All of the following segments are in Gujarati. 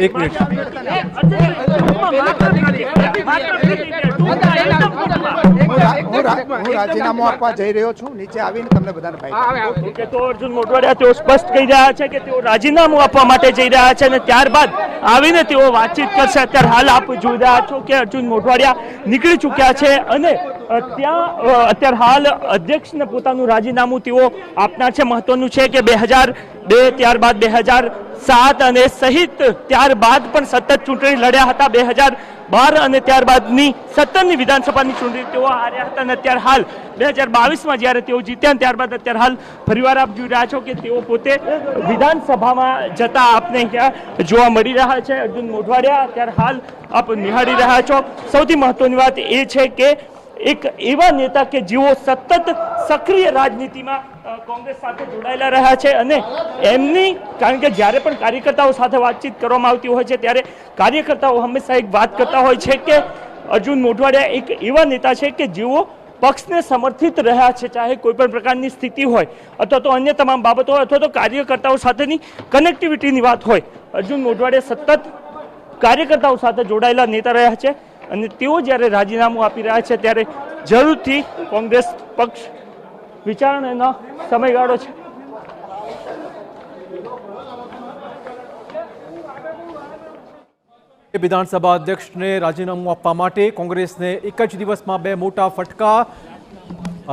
એક મિનિટ હું રાજીનામું આપવા જઈ રહ્યો છું, નીચે આવીને તમને બધાને બાઈટ. તો અર્જુન મોઢવાડિયા તેઓ સ્પષ્ટ કહી રહ્યા છે કે તેઓ રાજીનામું આપવા માટે જઈ રહ્યા છે અને ત્યારબાદ આવીને તેઓ વાતચીત કરશે. અત્યારે હાલ આપ જોઈ રહ્યા છો કે અર્જુન મોઢવાડિયા નીકળી ચૂક્યા છે અને ત્યાં અત્યારે હાલ અધ્યક્ષને પોતાનું રાજીનામું તેઓ આપનાર છે. મહત્વનું છે કે 2002 ત્યારબાદ 2007 અને સહિત ત્યારબાદ પણ સતત ચૂંટણી લડ્યા હતા. 2012 અને ત્યારબાદની 17ની વિધાનસભાની ચૂંટણી તેઓ હાર્યા હતા અને અત્યારે હાલ 2022માં જ્યારે તેઓ જીત્યા ત્યારબાદ અત્યારે હાલ ફરીવાર આપ જોઈ રહ્યા છો કે તેઓ પોતે વિધાનસભામાં જતા આપને અહીંયા જોવા મળી રહ્યા છે. અર્જુન મોઢવાડિયા અત્યારે હાલ આપ નિહાળી રહ્યા છો. સૌથી મહત્વની વાત એ છે કે એક એવા નેતા કે જેઓ સતત સક્રિય રાજનીતિમાં કોંગ્રેસ સાથે જોડાયેલા રહ્યા છે અને એમની કારણ કે જ્યારે પણ કાર્યકર્તાઓ સાથે વાતચીત કરવામાં આવતી હોય છે ત્યારે કાર્યકર્તાઓ હંમેશા એક વાત કરતા હોય છે કે અર્જુન મોઢવાડિયા એક એવા નેતા છે કે જેઓ પક્ષને સમર્થિત રહ્યા છે, ચાહે કોઈ પણ પ્રકારની સ્થિતિ હોય અથવા તો અન્ય તમામ બાબતો હોય અથવા તો કાર્યકર્તાઓ સાથેની કનેક્ટિવિટીની વાત હોય. અર્જુન મોઢવાડિયા સતત કાર્યકર્તાઓ સાથે જોડાયેલા નેતા રહ્યા છે અને તેઓ જ્યારે રાજીનામું આપી રહ્યા છે ત્યારે જરૂરથી કોંગ્રેસ પક્ષ વિચારણાનો સમયગાળો છે. વિધાનસભા અધ્યક્ષને રાજીનામું આપવા માટે કોંગ્રેસને એક જ દિવસમાં બે મોટા ફટકા.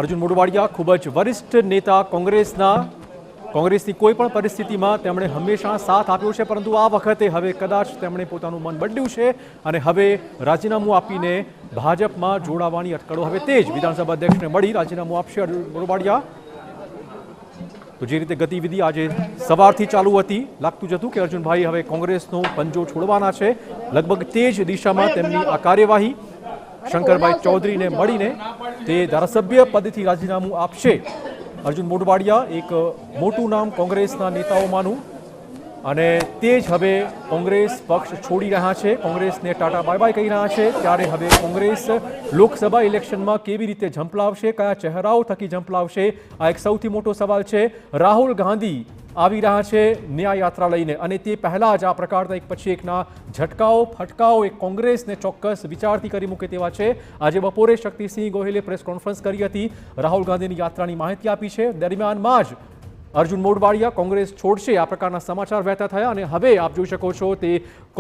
અર્જુન મોઢવાડિયા ખૂબ જ વરિષ્ઠ નેતા કોંગ્રેસની કોઈ પણ પરિસ્થિતિમાં તેમણે હંમેશા સાથ આપ્યો છે, પરંતુ આ વખતે હવે કદાચ તેમણે પોતાનું મન બદલ્યું છે અને હવે રાજીનામું આપીને ભાજપમાં જોડાવાની અટકળો હવે તે જ વિધાનસભા અધ્યક્ષને મળી રાજીનામું આપશે અર્જુન મોઢવાડિયા. તો જે રીતે ગતિવિધિ આજે સવારથી ચાલુ હતી, લાગતું જ હતું કે અર્જુનભાઈ હવે કોંગ્રેસનો પંજો છોડવાના છે. લગભગ તે જ દિશામાં તેમની આ કાર્યવાહી શંકરભાઈ ચૌધરીને મળીને તે ધારાસભ્ય પદથી રાજીનામું આપશે. અર્જુન મોઢવાડિયા એક મોટું નામ કોંગ્રેસના નેતાઓમાંનું અને તે જ હવે કોંગ્રેસ પક્ષ છોડી રહ્યા છે, કોંગ્રેસને ટાટા બાય બાય કહી રહ્યા છે. ત્યારે હવે કોંગ્રેસ લોકસભા ઇલેક્શનમાં કેવી રીતે ઝંપલાવશે, કયા ચહેરાઓ થકી ઝંપલાવશે, આ એક સૌથી મોટો સવાલ છે. રાહુલ ગાંધી આવી રહ્યા છે ન્યાય યાત્રા લઈને અને તે પહેલાં જ આ પ્રકારના એક પછી એકના ફટકાઓ એક કોંગ્રેસને ચોક્કસ વિચારથી કરી મૂકે તેવા છે. આજે બપોરે શક્તિસિંહ ગોહિલે પ્રેસ કોન્ફરન્સ કરી હતી, રાહુલ ગાંધીની યાત્રાની માહિતી આપી છે. દરમિયાનમાં જ અર્જુન મોઢવાડિયા કોંગ્રેસ છોડશે આ પ્રકારના સમાચાર વહેતા થયા અને હવે આપ જોઈ શકો છો તે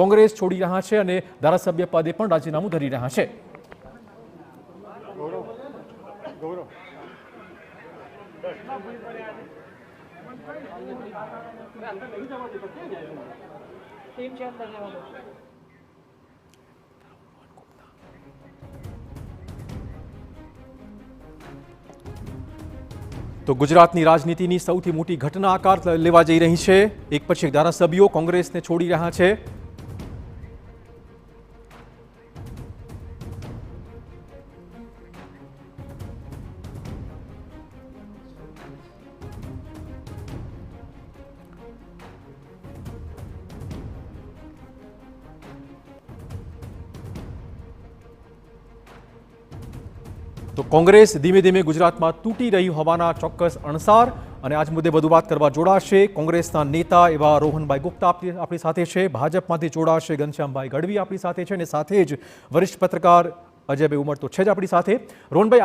કોંગ્રેસ છોડી રહ્યા છે અને ધારાસભ્ય પદે પણ રાજીનામું ધરી રહ્યા છે. તો ગુજરાતની રાજનીતિની સૌથી મોટી ઘટના આકાર લેવા જઈ રહી છે. એક પછી એક ધારાસભ્યો કોંગ્રેસને છોડી રહ્યા છે. તો કોંગ્રેસ ધીમે ધીમે ગુજરાતમાં તૂટી રહી હોવાના ચોક્કસ અણસાર અને આજ મુદ્દે વધુ વાત કરવા જોડાશે કોંગ્રેસના નેતા એવા રોહનભાઈ ગુપ્તા આપણી સાથે છે, ભાજપમાંથી જોડાશે ઘનશ્યામભાઈ ગઢવી આપણી સાથે છે અને સાથે જ વરિષ્ઠ પત્રકાર અજયભાઈ ઉમર તો છે જ આપણી સાથે. રોહનભાઈ,